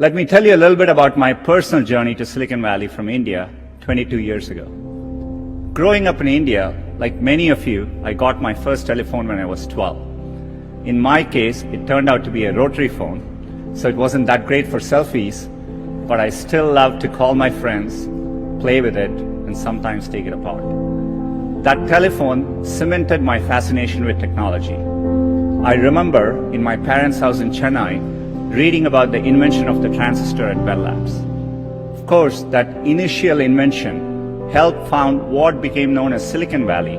Let me tell you a little bit about my personal journey to Silicon Valley from India 22 years ago. Growing up in India, like many of you, I got my first telephone when I was 12. In my case, it turned out to be a rotary phone, so it wasn't that great for selfies, but I still loved to call my friends, play with it, and sometimes take it apart. That telephone cemented my fascination with technology. I remember in my parents' house in Chennai reading about the invention of the transistor at Bell Labs. Of course, that initial invention helped found what became known as Silicon Valley,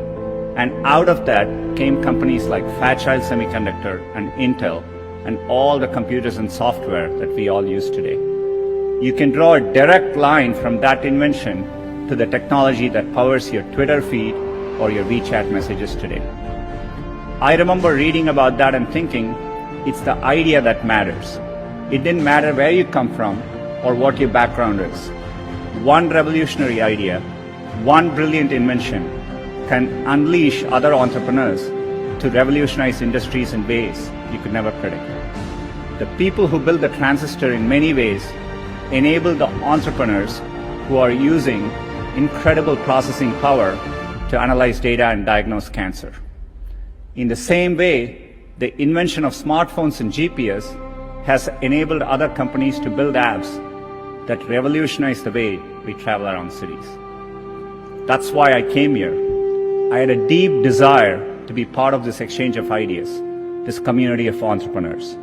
and out of that came companies like Fairchild Semiconductor and Intel and all the computers and software that we all use today. You can draw a direct line from that invention to the technology that powers your Twitter feed or your WeChat messages today. I remember reading about that and thinking, it's the idea that matters. It didn't matter where you come from or what your background is. One revolutionary idea, one brilliant invention can unleash other entrepreneurs to revolutionize industries in ways you could never predict. The people who build the transistor in many ways enable the entrepreneurs who are using incredible processing power to analyze data and diagnose cancer. In the same way, the invention of smartphones and GPS has enabled other companies to build apps that revolutionize the way we travel around cities. That's why I came here. I had a deep desire to be part of this exchange of ideas, this community of entrepreneurs.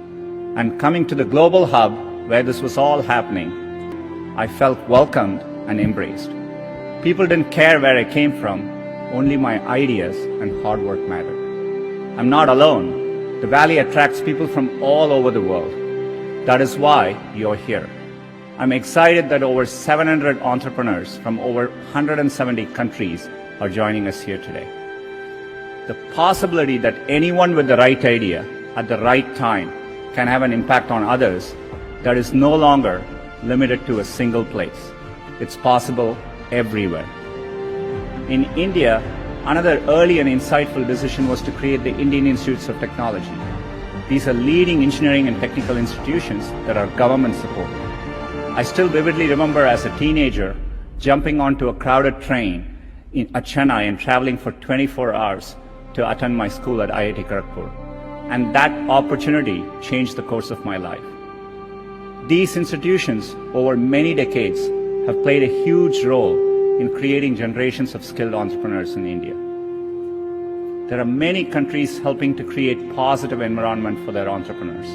And coming to the global hub where this was all happening, I felt welcomed and embraced. People didn't care where I came from, only my ideas and hard work mattered. I'm not alone. The Valley attracts people from all over the world. That is why you're here. I'm excited that over 700 entrepreneurs from over 170 countries are joining us here today. The possibility that anyone with the right idea at the right time can have an impact on others, that is no longer limited to a single place. It's possible everywhere. In India, another early and insightful decision was to create the Indian Institutes of Technology. These are leading engineering and technical institutions that are government supported. I still vividly remember as a teenager jumping onto a crowded train at Chennai and traveling for 24 hours to attend my school at IIT Kharagpur. And that opportunity changed the course of my life. These institutions, over many decades, have played a huge role in creating generations of skilled entrepreneurs in India. There are many countries helping to create positive environment for their entrepreneurs.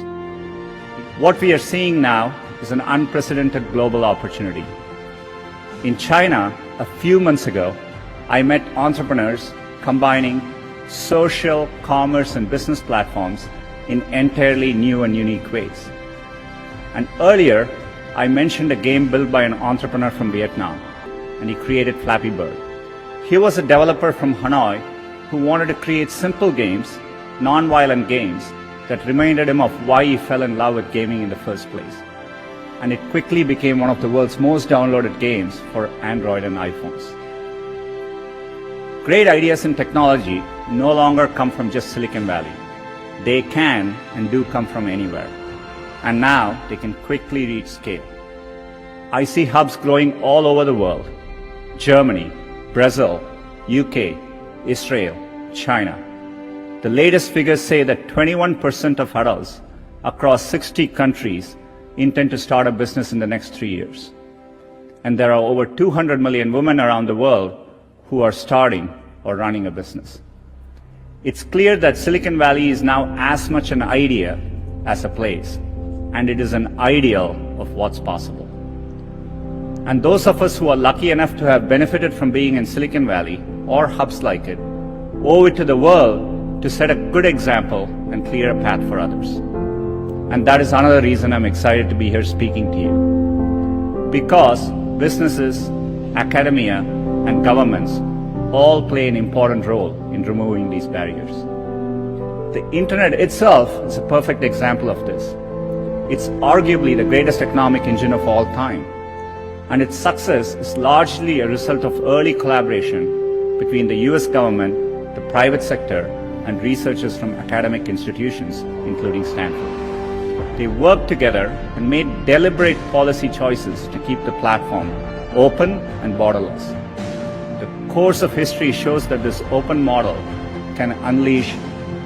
What we are seeing now is an unprecedented global opportunity. In China, a few months ago, I met entrepreneurs combining social, commerce, and business platforms in entirely new and unique ways. And earlier, I mentioned a game built by an entrepreneur from Vietnam, and he created Flappy Bird. He was a developer from Hanoi who wanted to create simple games, non-violent games, that reminded him of why he fell in love with gaming in the first place. And it quickly became one of the world's most downloaded games for Android and iPhones. Great ideas in technology no longer come from just Silicon Valley. They can and do come from anywhere. And now they can quickly reach scale. I see hubs growing all over the world. Germany, Brazil, UK, Israel, China. The latest figures say that 21% of adults across 60 countries intend to start a business in the next 3 years. And there are over 200 million women around the world who are starting or running a business. It's clear that Silicon Valley is now as much an idea as a place, and it is an ideal of what's possible. And those of us who are lucky enough to have benefited from being in Silicon Valley or hubs like it, owe it to the world to set a good example and clear a path for others. And that is another reason I'm excited to be here speaking to you. Because businesses, academia, and governments all play an important role in removing these barriers. The internet itself is a perfect example of this. It's arguably the greatest economic engine of all time. And its success is largely a result of early collaboration between the US government, the private sector, and researchers from academic institutions, including Stanford. They worked together and made deliberate policy choices to keep the platform open and borderless. The course of history shows that this open model can unleash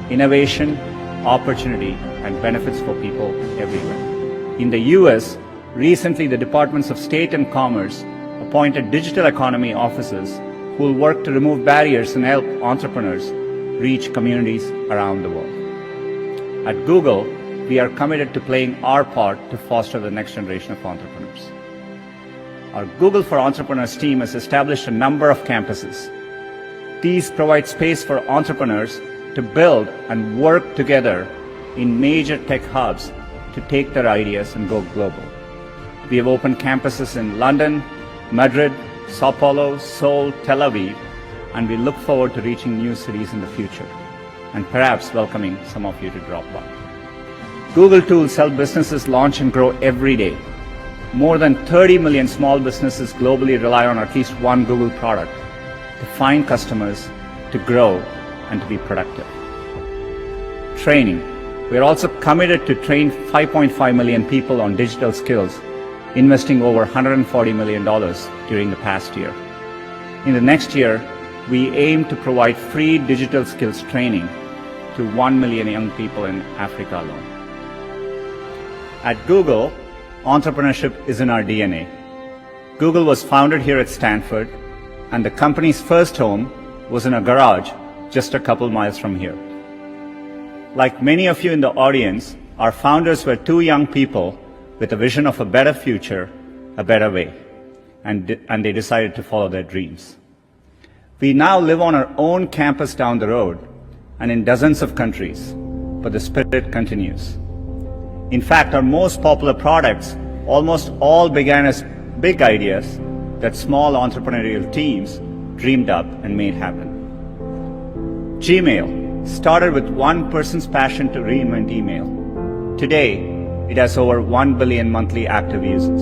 innovation, opportunity, and benefits for people everywhere. In the US, recently the Departments of State and Commerce appointed digital economy officers who will work to remove barriers and help entrepreneurs reach communities around the world. At Google, we are committed to playing our part to foster the next generation of entrepreneurs. Our Google for Entrepreneurs team has established a number of campuses. These provide space for entrepreneurs to build and work together in major tech hubs to take their ideas and go global. We have opened campuses in London, Madrid, Sao Paulo, Seoul, Tel Aviv, and we look forward to reaching new cities in the future and perhaps welcoming some of you to drop by. Google tools help businesses launch and grow every day. More than 30 million small businesses globally rely on at least one Google product to find customers, to grow, and to be productive. Training. We are also committed to train 5.5 million people on digital skills, investing over $140 million during the past year. In the next year, we aim to provide free digital skills training to 1 million young people in Africa alone. At Google, entrepreneurship is in our DNA. Google was founded here at Stanford, and the company's first home was in a garage just a couple miles from here. Like many of you in the audience, our founders were two young people with a vision of a better future, a better way, and they decided to follow their dreams. We now live on our own campus down the road and in dozens of countries, but the spirit continues. In fact, our most popular products almost all began as big ideas that small entrepreneurial teams dreamed up and made happen. Gmail started with one person's passion to reinvent email. Today, it has over 1 billion monthly active users.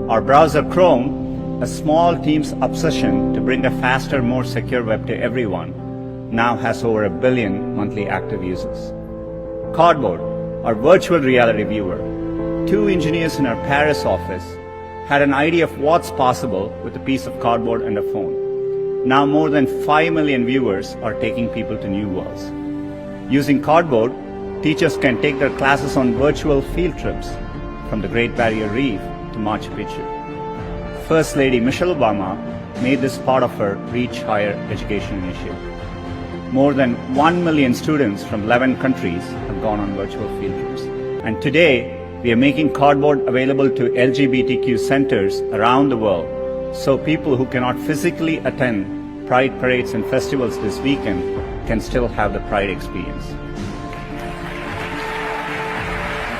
Our browser Chrome, a small team's obsession to bring a faster, more secure web to everyone, now has over 1 billion monthly active users. Cardboard, our virtual reality viewer, two engineers in our Paris office had an idea of what's possible with a piece of cardboard and a phone. Now more than 5 million viewers are taking people to new worlds. Using Cardboard, teachers can take their classes on virtual field trips from the Great Barrier Reef to Machu Picchu. First Lady Michelle Obama made this part of her Reach Higher Education initiative. More than 1 million students from 11 countries have gone on virtual field trips. And today, we are making Cardboard available to LGBTQ centers around the world, so people who cannot physically attend Pride parades and festivals this weekend can still have the Pride experience.